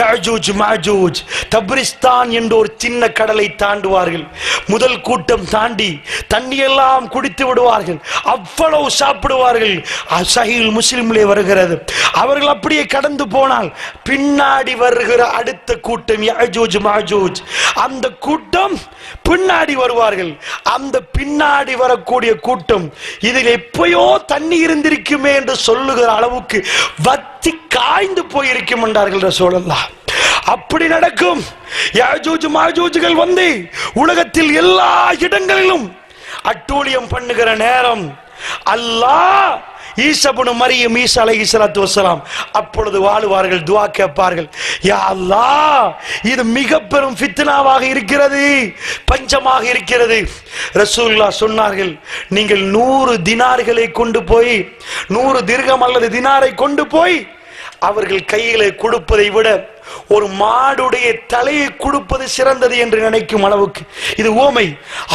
யாஜூஜ் மாஜூஜ் தப்ரிஸ்தான் என்ற ஒரு சின்ன கடலை தாண்டுவார்கள். முதல் கூட்டம் தாண்டி தண்ணியெல்லாம் குடித்து விடுவார்கள். அவ்வளவு சாப்பிடுவார்கள். சஹீஹ் முஸ்லிமிலே வருகிறது. அவர்கள் அப்படியே கடந்து போனால் பின்னாடி வருகிற அடுத்த கூட்டம் யாஜூஜ் மாஜூஜ், அந்த கூட்டம் பின்னாடி வருவார்கள். அந்த பின்னாடி வரக்கூடிய கூட்டம் இதில் எப்பயோ தண்ணி இருந்திருக்குமே என்று சொல்லுகிற அளவுக்கு வத்தி காய்ந்து போயிருக்கும் என்றார்கள் ரசூலுல்லாஹ். அப்படி நடக்கும். யாஜூஜ் மாஜூஜ்கள் வந்து உலகத்தில் எல்லா இடங்களிலும் அட்டூழியம் பண்ணுகிற நேரம் அல்லாஹ் ஈசா இப்னு மரியம், ஈசா அலைஹிஸ்ஸலாத்து வஸ்ஸலாம் அப்பொழுது வாழுவார்கள், துஆ கேட்பார்கள். யா அல்லாஹ், இது மிக பெரும் ஃபித்னாவாக இருக்கிறது, பஞ்சமாக இருக்கிறது. ரசூலுல்லாஹ் சொன்னார்கள், நீங்கள் 100 தினார்களை கொண்டு போய், 100 திர்கம் அல்லது தினாரை கொண்டு போய் அவர்கள் கையிலே கொடுப்பதை விட ஒரு மாடுடைய தலையை கொடுப்பது சிறந்தது என்று நினைக்கும் அளவுக்கு இது ஓமை.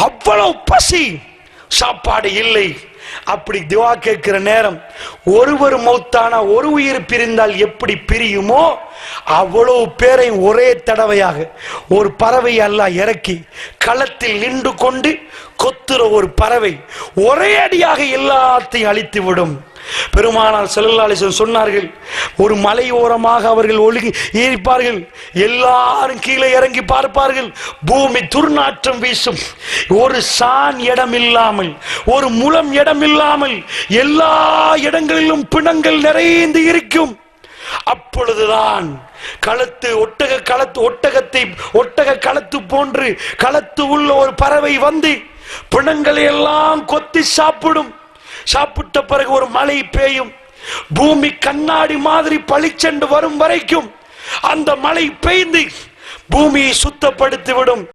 அவ்வளவு பசி, சாப்பாடு இல்லை. அப்படி துஆ கேட்கிற நேரம் ஒருவர் மௌத்தானா ஒரு உயிர் பிரிந்தால் எப்படி பிரியுமோ அவ்வளவு பேரை ஒரே தடவையாக ஒரு பறவை அல்லாஹ் இறக்கி களத்தில் நின்று கொண்டு கொத்துற ஒரு பறவை ஒரே அடியாக எல்லாத்தையும் அழித்து விடும். பெருமானார் ஸல்லல்லாஹு அலைஹி வஸல்லம் சொன்னார்கள், ஒரு மலை ஓரமாக அவர்கள் ஒழுகி இருப்பார்கள். எல்லாரும் கீழே இறங்கி பார்ப்பார்கள். பூமி துர்நாற்றம் வீசும். ஒரு சான் இடம் இல்லாமல், ஒரு முழம் இடம் இல்லாமல் எல்லா இடங்களிலும் பிணங்கள் நிறைந்து இருக்கும். அப்பொழுதுதான் களத்து ஒட்டக களத்து போன்று களத்து உள்ள ஒரு பறவை வந்து பிணங்களை எல்லாம் கொத்தி சாப்பிடும். சாப்பிட்ட பிறகு ஒரு மழை பெய்யும். பூமி கண்ணாடி மாதிரி பளிச்சென்று வரும் வரைக்கும் அந்த மழை பெய்து பூமியை சுத்தப்படுத்திவிடும்.